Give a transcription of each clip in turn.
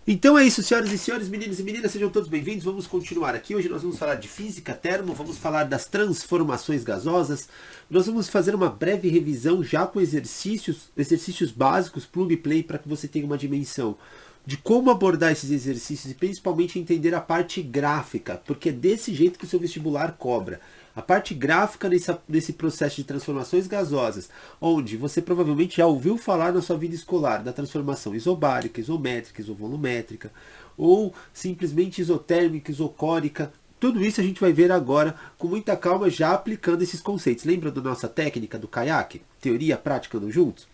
Então é isso, senhoras e senhores, meninos e meninas, sejam todos bem-vindos. Vamos continuar aqui. Hoje nós vamos falar de física termo, vamos falar das transformações gasosas. Nós vamos fazer uma breve revisão já com exercícios básicos, plug e play, para que você tenha uma dimensão de como abordar esses exercícios e principalmente entender a parte gráfica, porque é desse jeito que o seu vestibular cobra. A parte gráfica nesse processo de transformações gasosas, onde você provavelmente já ouviu falar na sua vida escolar da transformação isobárica, isométrica, isovolumétrica, ou simplesmente isotérmica, isocórica. Tudo isso a gente vai ver agora com muita calma, já aplicando esses conceitos. Lembra da nossa técnica do caiaque? Teoria, prática andam juntos?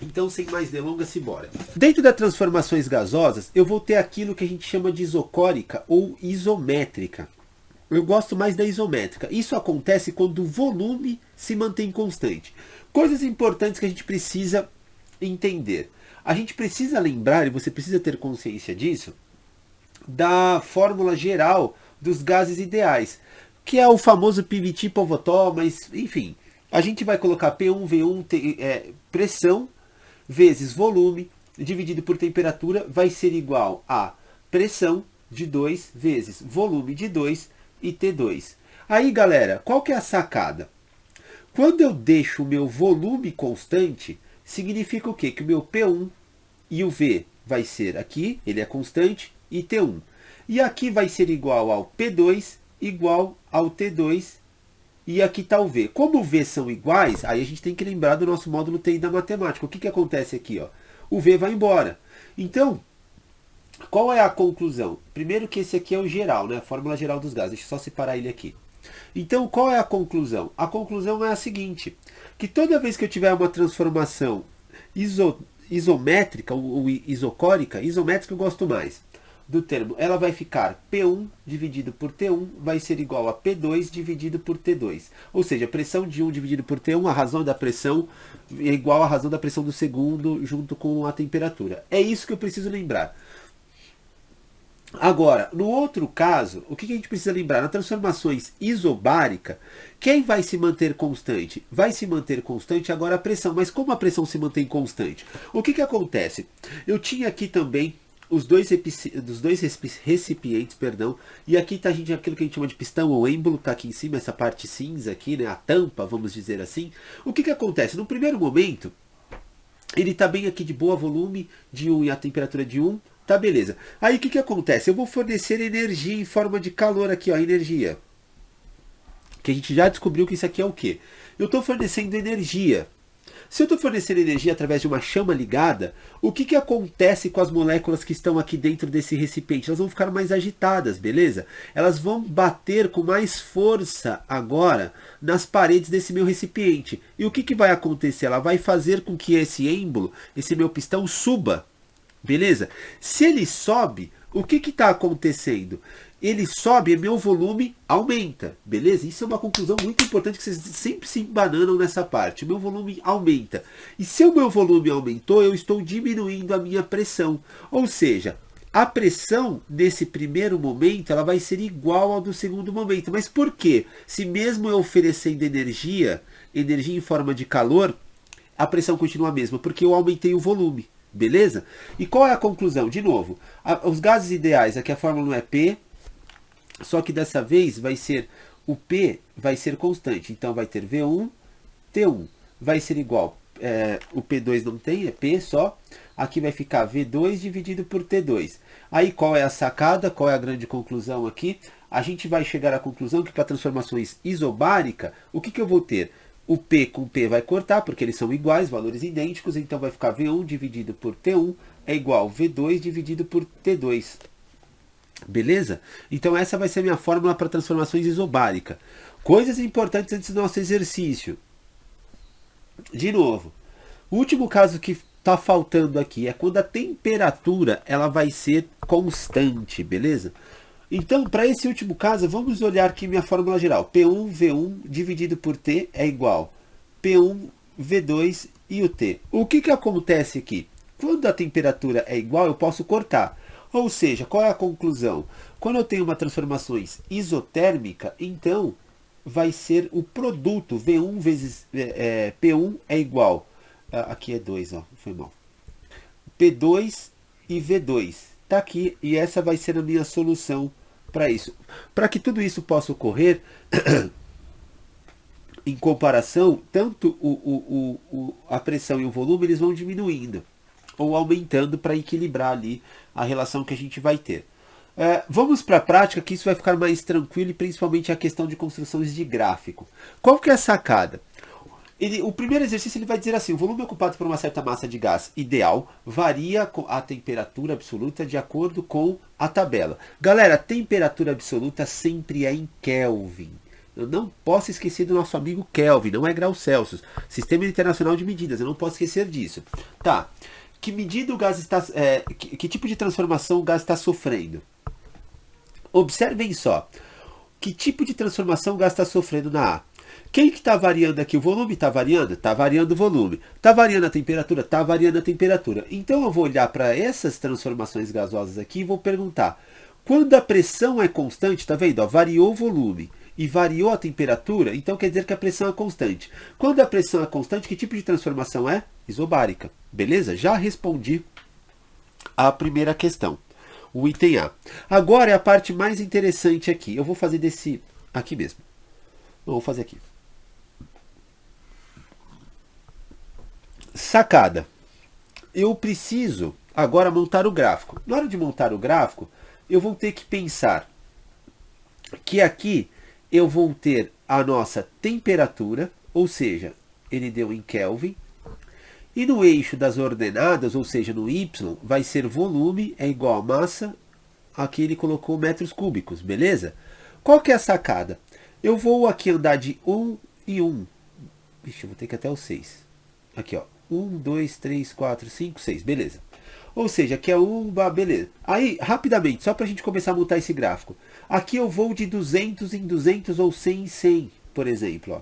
Então, sem mais delongas, simbora. Dentro das transformações gasosas, eu vou ter aquilo que a gente chama de isocórica ou isométrica. Eu gosto mais da isométrica. Isso acontece quando o volume se mantém constante. Coisas importantes que a gente precisa entender. A gente precisa lembrar, e você precisa ter consciência disso, da fórmula geral dos gases ideais, que é o famoso PVT Povotó, mas enfim, a gente vai colocar P1V1 pressão vezes volume dividido por temperatura vai ser igual a pressão de 2 vezes volume de 2 e T2. Aí, galera, qual que é a sacada? Quando eu deixo o meu volume constante, significa o quê? Que o meu P1 e o V vai ser aqui, ele é constante, e T1. E aqui vai ser igual ao P2 igual ao T2 e aqui está o V. Como o V são iguais, aí a gente tem que lembrar do nosso módulo TI da matemática. O que acontece aqui? Ó? O V vai embora. Então, qual é a conclusão? Primeiro que esse aqui é o geral, né? A fórmula geral dos gases. Deixa eu só separar ele aqui. Então, qual é a conclusão? A conclusão é a seguinte, que toda vez que eu tiver uma transformação isométrica ou isocórica, isométrica eu gosto mais do termo, ela vai ficar P1 dividido por T1 vai ser igual a P2 dividido por T2. Ou seja, a pressão de um dividido por T1, a razão da pressão é igual à razão da pressão do segundo junto com a temperatura. É isso que eu preciso lembrar. Agora, no outro caso, o que a gente precisa lembrar? Nas transformações isobárica, quem vai se manter constante? Vai se manter constante agora a pressão. Mas como a pressão se mantém constante? O que acontece? Eu tinha aqui também os dois recipientes, perdão, e aqui está aquilo que a gente chama de pistão ou êmbolo, está aqui em cima, essa parte cinza aqui, né, a tampa, vamos dizer assim. O que acontece? No primeiro momento, ele está bem aqui de boa, volume de 1 e a temperatura de 1, tá beleza. Aí o que acontece? Eu vou fornecer energia em forma de calor aqui, ó, energia. Que a gente já descobriu que isso aqui é o quê? Eu estou fornecendo energia. Se eu estou fornecendo energia através de uma chama ligada, o que acontece com as moléculas que estão aqui dentro desse recipiente? Elas vão ficar mais agitadas, beleza? Elas vão bater com mais força agora nas paredes desse meu recipiente. E o que vai acontecer? Ela vai fazer com que esse êmbolo, esse meu pistão, suba. Beleza? Se ele sobe, o que está acontecendo? Ele sobe e meu volume aumenta, beleza? Isso é uma conclusão muito importante que vocês sempre se embananam nessa parte. O meu volume aumenta. E se o meu volume aumentou, eu estou diminuindo a minha pressão. Ou seja, a pressão nesse primeiro momento ela vai ser igual ao do segundo momento. Mas por quê? Se mesmo eu oferecendo energia em forma de calor, a pressão continua a mesma, porque eu aumentei o volume. Beleza? E qual é a conclusão? De novo, os gases ideais, aqui a fórmula não é P, só que dessa vez vai ser o P vai ser constante. Então vai ter V1, T1. Vai ser igual, o P2 não tem, é P só. Aqui vai ficar V2 dividido por T2. Aí qual é a sacada? Qual é a grande conclusão aqui? A gente vai chegar à conclusão que para transformações isobárica, o que eu vou ter? O P com P vai cortar, porque eles são iguais, valores idênticos, então vai ficar V1 dividido por T1 é igual a V2 dividido por T2. Beleza? Então essa vai ser a minha fórmula para transformações isobárica. Coisas importantes antes do nosso exercício. De novo, o último caso que está faltando aqui é quando a temperatura ela vai ser constante, beleza? Então, para esse último caso, vamos olhar aqui minha fórmula geral. P1V1 dividido por T é igual P1V2 e o T. O que acontece aqui? Quando a temperatura é igual, eu posso cortar. Ou seja, qual é a conclusão? Quando eu tenho uma transformações isotérmica, então vai ser o produto V1 vezes P1 é igual. Aqui é 2, ó, foi mal. P2 e V2. está aqui e essa vai ser a minha solução para isso. Para que tudo isso possa ocorrer, em comparação, tanto a pressão e o volume eles vão diminuindo ou aumentando para equilibrar ali a relação que a gente vai ter. Vamos para a prática, que isso vai ficar mais tranquilo, e principalmente a questão de construções de gráfico. Qual que é a sacada? O primeiro exercício ele vai dizer assim: o volume ocupado por uma certa massa de gás ideal varia com a temperatura absoluta de acordo com a tabela. Galera, a temperatura absoluta sempre é em Kelvin. Eu não posso esquecer do nosso amigo Kelvin, não é graus Celsius. Sistema Internacional de Medidas, eu não posso esquecer disso. Tá, que medida o gás está... que tipo de transformação o gás está sofrendo? Observem só, que tipo de transformação o gás está sofrendo na A? Quem que está variando aqui? O volume está variando? Está variando o volume. Está variando a temperatura? Está variando a temperatura. Então eu vou olhar para essas transformações gasosas aqui e vou perguntar, quando a pressão é constante, está vendo? Ó, variou o volume e variou a temperatura, então quer dizer que a pressão é constante. Quando a pressão é constante, que tipo de transformação é? Isobárica. Beleza? Já respondi a primeira questão. O item A. Agora é a parte mais interessante aqui. Eu vou fazer desse... aqui mesmo. Não, vou fazer aqui. Sacada. Eu preciso agora montar o gráfico. Na hora de montar o gráfico, eu vou ter que pensar que aqui eu vou ter a nossa temperatura, ou seja, ele deu em Kelvin, e no eixo das ordenadas, ou seja, no Y, vai ser volume é igual a massa, aqui ele colocou metros cúbicos, beleza? Qual que é a sacada? Eu vou aqui andar de 1 e 1. Ixi, eu vou ter que ir até o 6. Aqui, ó. 1, 2, 3, 4, 5, 6. Beleza. Ou seja, aqui é 1, beleza. Aí, rapidamente, só para a gente começar a montar esse gráfico. Aqui eu vou de 200 em 200 ou 100 em 100, por exemplo. Ó.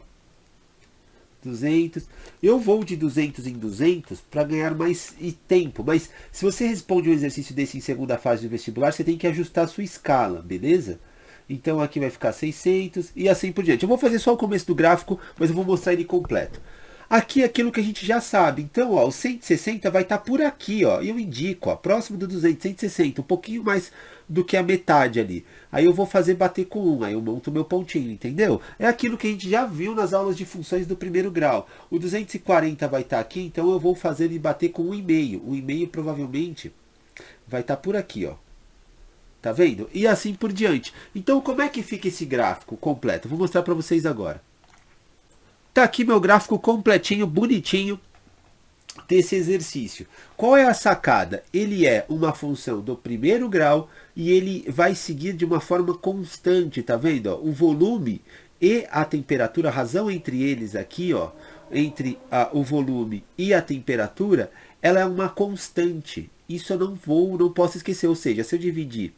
200. Eu vou de 200 em 200 para ganhar mais tempo. Mas se você responde um exercício desse em segunda fase do vestibular, você tem que ajustar a sua escala, beleza? Então aqui vai ficar 600 e assim por diante. Eu vou fazer só o começo do gráfico, mas eu vou mostrar ele completo. Aqui é aquilo que a gente já sabe. Então, ó, o 160 vai estar por aqui, ó. E eu indico, ó, próximo do 200, 160, um pouquinho mais do que a metade ali. Aí eu vou fazer bater com 1, aí eu monto o meu pontinho, entendeu? É aquilo que a gente já viu nas aulas de funções do primeiro grau. O 240 vai estar aqui, então eu vou fazer ele bater com 1,5. 1,5 provavelmente vai estar por aqui, ó. Tá vendo? E assim por diante. Então, como é que fica esse gráfico completo? Vou mostrar para vocês agora. Tá aqui meu gráfico completinho, bonitinho, desse exercício. Qual é a sacada? Ele é uma função do primeiro grau e ele vai seguir de uma forma constante, tá vendo? Ó, o volume e a temperatura, a razão entre eles aqui, ó, entre o volume e a temperatura, ela é uma constante. Isso eu não posso esquecer. Ou seja, se eu dividir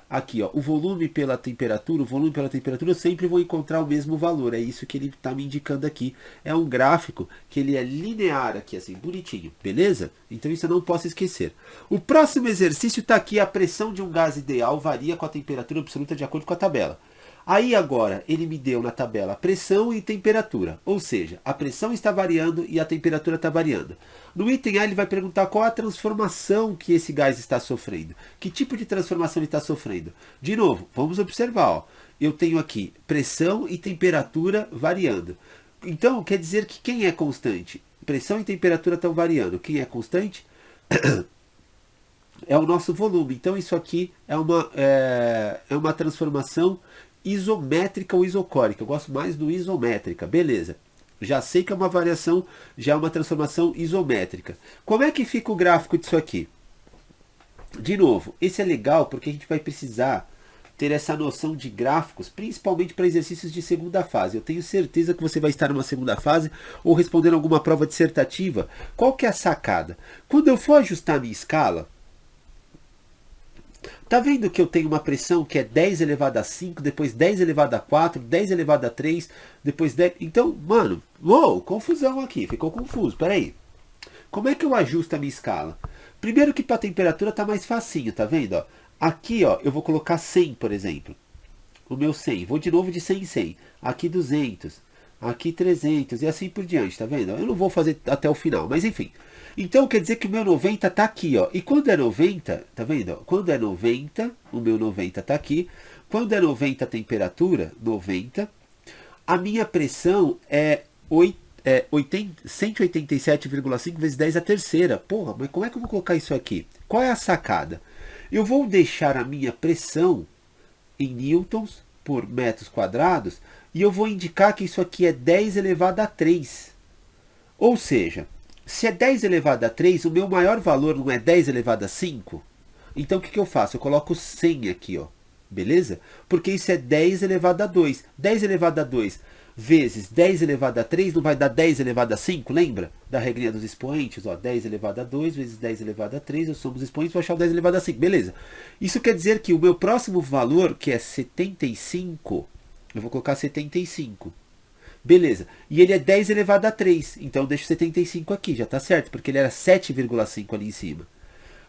aqui, ó, o volume pela temperatura, eu sempre vou encontrar o mesmo valor. É isso que ele está me indicando aqui. É um gráfico que ele é linear aqui, assim, bonitinho, beleza? Então isso eu não posso esquecer. O próximo exercício está aqui: a pressão de um gás ideal varia com a temperatura absoluta de acordo com a tabela. Aí agora ele me deu na tabela pressão e temperatura, ou seja, a pressão está variando e a temperatura está variando. No item A ele vai perguntar qual a transformação que esse gás está sofrendo. Que tipo de transformação ele está sofrendo? De novo, vamos observar. Ó. Eu tenho aqui pressão e temperatura variando. Então quer dizer que quem é constante? Pressão e temperatura estão variando. Quem é constante? É o nosso volume. Então isso aqui é uma transformação isométrica ou isocórica. Eu gosto mais do isométrica. Beleza. Já sei que é uma variação, já é uma transformação isométrica. Como é que fica o gráfico disso aqui? De novo, esse é legal porque a gente vai precisar ter essa noção de gráficos, principalmente para exercícios de segunda fase. Eu tenho certeza que você vai estar numa segunda fase ou respondendo alguma prova dissertativa. Qual que é a sacada? Quando eu for ajustar a minha escala, tá vendo que eu tenho uma pressão que é 10 elevado a 5, depois 10 elevado a 4, 10 elevado a 3, depois 10... Então, mano, uou, confusão aqui, ficou confuso, peraí. Como é que eu ajusto a minha escala? Primeiro que para a temperatura tá mais facinho, tá vendo? Ó? Aqui, ó, eu vou colocar 100, por exemplo. O meu 100, vou de novo de 100 em 100. Aqui 200, aqui 300 e assim por diante, tá vendo? Eu não vou fazer até o final, mas enfim. Então quer dizer que o meu 90 está aqui, ó. E quando é 90, tá vendo? Ó? Quando é 90, o meu 90 está aqui. Quando é 90 a temperatura, 90, a minha pressão é 187,5 vezes 10 a terceira. Porra, mas como é que eu vou colocar isso aqui? Qual é a sacada? Eu vou deixar a minha pressão em newtons por metros quadrados e eu vou indicar que isso aqui é 10 elevado a 3. Ou seja, se é 10 elevado a 3, o meu maior valor não é 10 elevado a 5? Então o que eu faço? Eu coloco 100 aqui, ó. Beleza? Porque isso é 10 elevado a 2. 10 elevado a 2 vezes 10 elevado a 3 não vai dar 10 elevado a 5? Lembra? Da regrinha dos expoentes, ó. 10 elevado a 2 vezes 10 elevado a 3, eu somo os expoentes, vou achar o 10 elevado a 5. Beleza. Isso quer dizer que o meu próximo valor, que é 75, eu vou colocar 75. Beleza. E ele é 10 elevado a 3. Então eu deixo 75 aqui, já está certo, porque ele era 7,5 ali em cima.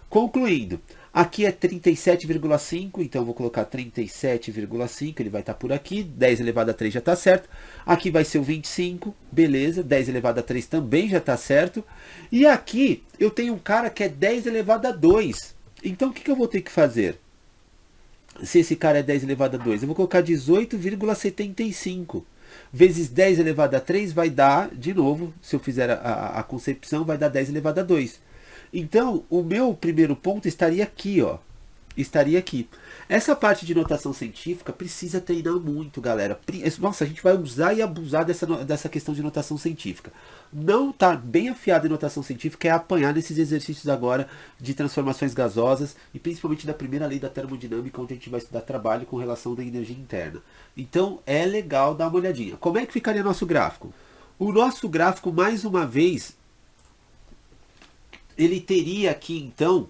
Concluindo, aqui é 37,5, então eu vou colocar 37,5, ele vai estar por aqui, 10 elevado a 3 já está certo. Aqui vai ser o 25, beleza, 10 elevado a 3 também já está certo. E aqui eu tenho um cara que é 10 elevado a 2. Então o que eu vou ter que fazer? Se esse cara é 10 elevado a 2, eu vou colocar 18,75. Vezes 10 elevado a 3 vai dar, de novo, se eu fizer a concepção, vai dar 10 elevado a 2. Então, o meu primeiro ponto estaria aqui, ó. Estaria aqui. Essa parte de notação científica precisa treinar muito, galera. Nossa, a gente vai usar e abusar dessa questão de notação científica. Não tá bem afiado em notação científica é apanhar nesses exercícios agora de transformações gasosas e principalmente da primeira lei da termodinâmica, onde a gente vai estudar trabalho com relação da energia interna. Então, é legal dar uma olhadinha. Como é que ficaria nosso gráfico? O nosso gráfico, mais uma vez, ele teria aqui, então,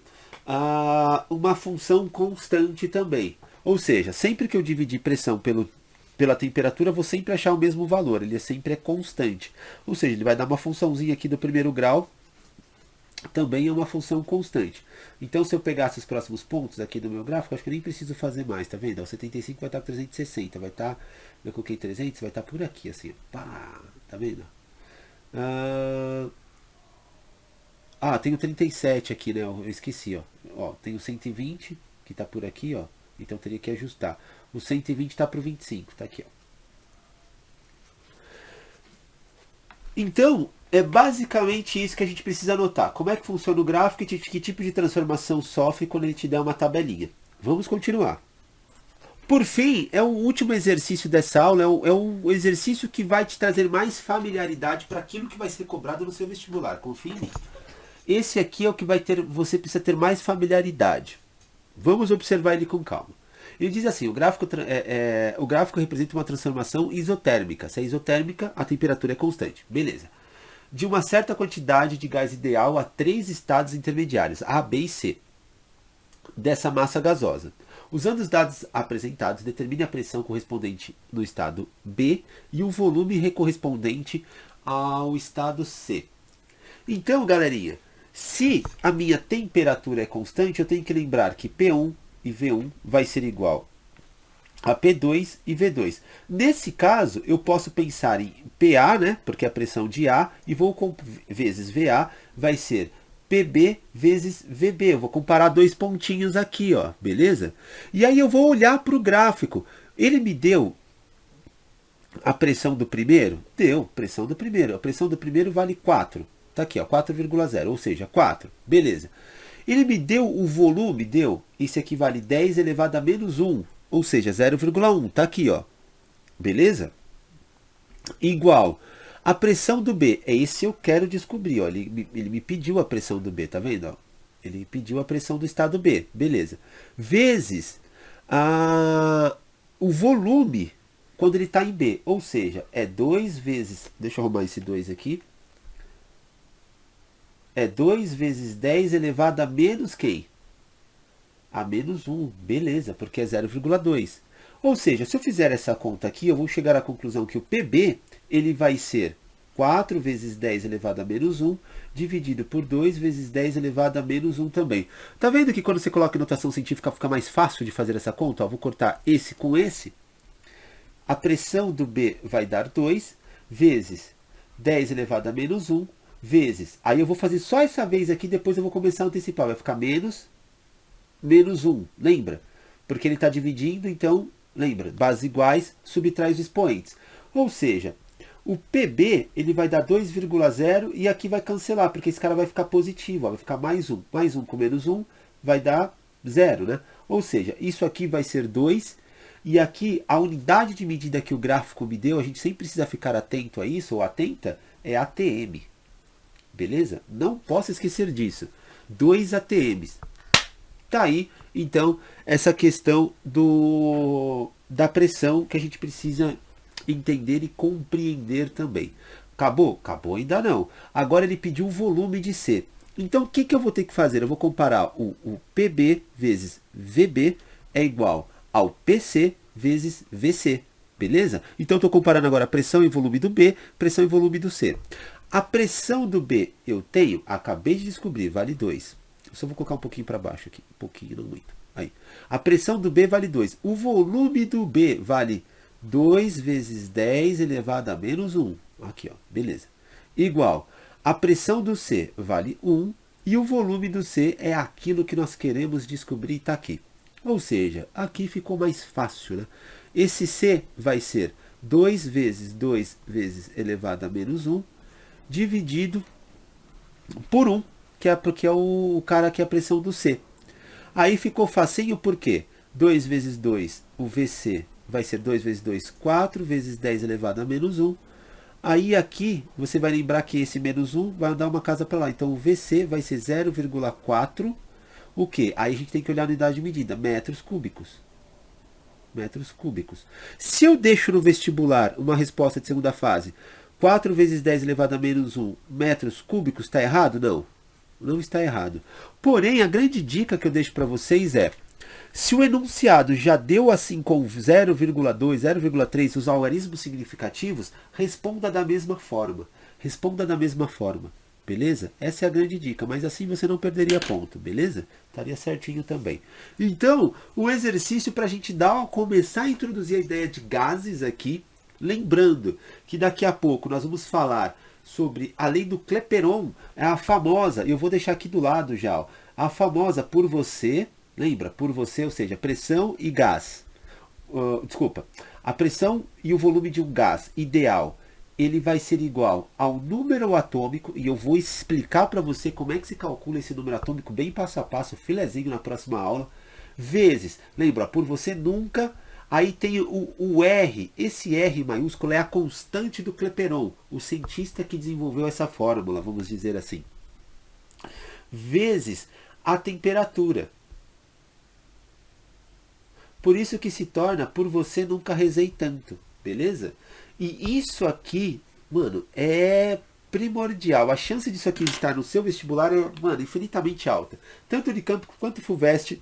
uma função constante também. Ou seja, sempre que eu dividir pressão pela temperatura, vou sempre achar o mesmo valor. Ele sempre é constante. Ou seja, ele vai dar uma funçãozinha aqui do primeiro grau, também é uma função constante. Então, se eu pegasse os próximos pontos aqui do meu gráfico, acho que eu nem preciso fazer mais, tá vendo? O 75 vai estar com 360, vai estar, eu coloquei 300, vai estar por aqui, assim, pá, tá vendo? Tem o 37 aqui, né? Eu esqueci, ó. Tem o 120 que tá por aqui, ó. Então teria que ajustar. O 120 tá pro 25, tá aqui, ó. Então, é basicamente isso que a gente precisa anotar. Como é que funciona o gráfico e que tipo de transformação sofre quando ele te der uma tabelinha. Vamos continuar. Por fim, é o último exercício dessa aula, é um exercício que vai te trazer mais familiaridade para aquilo que vai ser cobrado no seu vestibular. Confie em mim. Esse aqui é o que você precisa ter mais familiaridade. Vamos observar ele com calma. Ele diz assim, o gráfico representa uma transformação isotérmica. Se é isotérmica, a temperatura é constante. Beleza. De uma certa quantidade de gás ideal a 3 estados intermediários, A, B e C, dessa massa gasosa. Usando os dados apresentados, determine a pressão correspondente no estado B e o volume correspondente ao estado C. Então, galerinha, se a minha temperatura é constante, eu tenho que lembrar que P1 e V1 vai ser igual a P2 e V2. Nesse caso, eu posso pensar em PA, né, porque é a pressão de A, e vezes VA vai ser PB vezes VB. Eu vou comparar dois pontinhos aqui, ó, beleza? E aí eu vou olhar para o gráfico. Ele me deu a pressão do primeiro? Deu, pressão do primeiro. A pressão do primeiro vale 4. Tá aqui, ó, 4,0, ou seja, 4. Beleza. Ele me deu o volume, isso aqui vale 10 elevado a menos 1, ou seja, 0,1. Tá aqui, ó. Beleza? Igual. A pressão do B, é esse eu quero descobrir, ó. Ele me pediu a pressão do B, tá vendo, ó? Ele pediu a pressão do estado B, beleza. Vezes o volume quando ele está em B, ou seja, é 2 vezes, deixa eu arrumar esse 2 aqui, é 2 vezes 10 elevado a menos quem? A menos 1, beleza, porque é 0,2. Ou seja, se eu fizer essa conta aqui, eu vou chegar à conclusão que o PB, ele vai ser 4 vezes 10 elevado a menos 1, dividido por 2 vezes 10 elevado a menos 1 também. Tá vendo que quando você coloca em notação científica fica mais fácil de fazer essa conta? Ó, vou cortar esse com esse. A pressão do B vai dar 2 vezes 10 elevado a menos 1 vezes. Aí eu vou fazer só essa vez aqui, depois eu vou começar a antecipar. Vai ficar menos 1, lembra? Porque ele está dividindo, então, lembra, bases iguais, subtrai os expoentes. Ou seja, o PB ele vai dar 2,0 e aqui vai cancelar, porque esse cara vai ficar positivo, ó, vai ficar mais 1. Mais 1 com menos 1 vai dar 0, né? Ou seja, isso aqui vai ser 2, e aqui a unidade de medida que o gráfico me deu, a gente sempre precisa ficar atento a isso, ou atenta, é ATM. Beleza? Não posso esquecer disso. 2 ATMs. Tá aí, então, essa questão da pressão que a gente precisa entender e compreender também. Acabou? Acabou ainda não. Agora ele pediu o volume de C. Então, o que eu vou ter que fazer? Eu vou comparar o PB vezes VB é igual ao PC vezes VC. Beleza? Então, eu estou comparando agora a pressão e volume do B, pressão e volume do C. A pressão do B eu tenho, acabei de descobrir, vale 2. Eu só vou colocar um pouquinho para baixo aqui. Um pouquinho, não muito. Aí. A pressão do B vale 2. O volume do B vale 2 vezes 10 elevado a menos 1. Aqui, ó. Beleza. Igual. A pressão do C vale 1. E o volume do C é aquilo que nós queremos descobrir e está aqui. Ou seja, aqui ficou mais fácil, né? Esse C vai ser 2 vezes 2 vezes elevado a menos 1. Dividido por 1. Porque é o cara que é a pressão do C. Aí ficou facinho porque 2 vezes 2, o VC vai ser 2 vezes 2, 4 vezes 10 elevado a menos 1. Aí aqui você vai lembrar que esse menos 1 vai dar uma casa para lá. Então o VC vai ser 0,4. O que? Aí a gente tem que olhar a unidade de medida, metros cúbicos. Metros cúbicos. Se eu deixo no vestibular uma resposta de segunda fase, 4 vezes 10 elevado a menos 1 metros cúbicos, está errado? Não. Não está errado. Porém, a grande dica que eu deixo para vocês é, se o enunciado já deu assim com 0,2, 0,3 os algarismos significativos, responda da mesma forma. Responda da mesma forma. Beleza? Essa é a grande dica, mas assim você não perderia ponto, beleza? Estaria certinho também. Então, o exercício para a gente começar a introduzir a ideia de gases aqui, lembrando que daqui a pouco nós vamos falar sobre a lei do Clapeyron, é a famosa, eu vou deixar aqui do lado já, ó, a famosa por você, lembra? Por você, ou seja, pressão e gás. Desculpa, a pressão e o volume de um gás ideal, ele vai ser igual ao número atômico, e eu vou explicar para você como é que se calcula esse número atômico bem passo a passo, filezinho na próxima aula, vezes, lembra, por você nunca. Aí tem o R, esse R maiúsculo é a constante do Clapeyron, o cientista que desenvolveu essa fórmula, vamos dizer assim. Vezes a temperatura. Por isso que se torna, por você nunca rezei tanto, beleza? E isso aqui, mano, é primordial. A chance disso aqui estar no seu vestibular é, mano, infinitamente alta. Tanto de campo quanto FUVEST,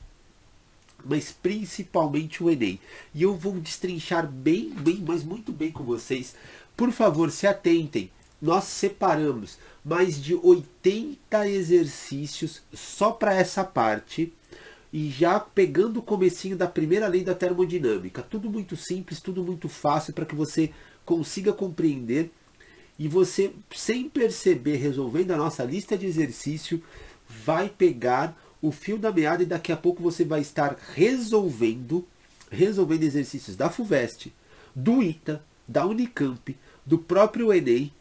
mas principalmente o Enem. E eu vou destrinchar bem, mas muito bem com vocês. Por favor, se atentem. Nós separamos mais de 80 exercícios só para essa parte. E já pegando o comecinho da primeira lei da termodinâmica. Tudo muito simples, tudo muito fácil para que você consiga compreender. E você, sem perceber, resolvendo a nossa lista de exercício, vai pegar o fio da meada e daqui a pouco você vai estar resolvendo exercícios da FUVEST, do ITA, da Unicamp, do próprio Enem,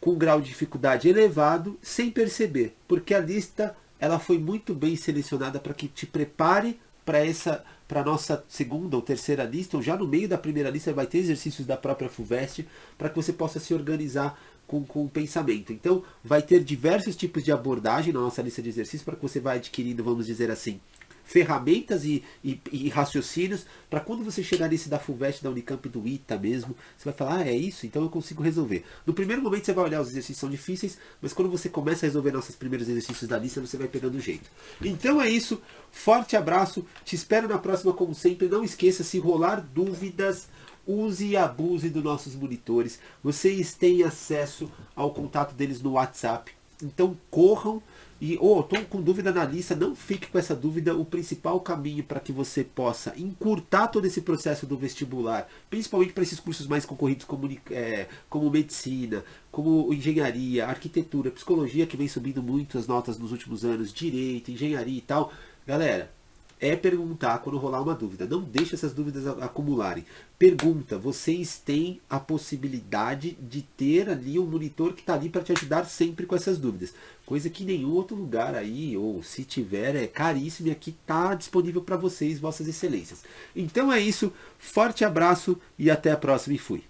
com grau de dificuldade elevado, sem perceber, porque a lista ela foi muito bem selecionada para que te prepare para a nossa segunda ou terceira lista, ou já no meio da primeira lista vai ter exercícios da própria FUVEST, para que você possa se organizar com o pensamento. Então, vai ter diversos tipos de abordagem na nossa lista de exercícios para que você vá adquirindo, vamos dizer assim, ferramentas e raciocínios para quando você chegar nesse da FUVEST, da Unicamp, do ITA mesmo, você vai falar, é isso? Então eu consigo resolver. No primeiro momento você vai olhar, os exercícios são difíceis, mas quando você começa a resolver nossos primeiros exercícios da lista, você vai pegando o jeito. Então é isso, forte abraço, te espero na próxima como sempre, não esqueça, se rolar dúvidas, use e abuse dos nossos monitores. Vocês têm acesso ao contato deles no WhatsApp. Então corram E, ou estou com dúvida na lista, não fique com essa dúvida. O principal caminho para que você possa encurtar todo esse processo do vestibular, principalmente para esses cursos mais concorridos como medicina, como engenharia, arquitetura, psicologia, que vem subindo muito as notas nos últimos anos, direito, engenharia e tal. Galera, é perguntar quando rolar uma dúvida. Não deixe essas dúvidas acumularem. Pergunta, vocês têm a possibilidade de ter ali um monitor que está ali para te ajudar sempre com essas dúvidas. Coisa que nenhum outro lugar aí, ou se tiver, é caríssimo e aqui está disponível para vocês, vossas excelências. Então é isso, forte abraço e até a próxima e fui.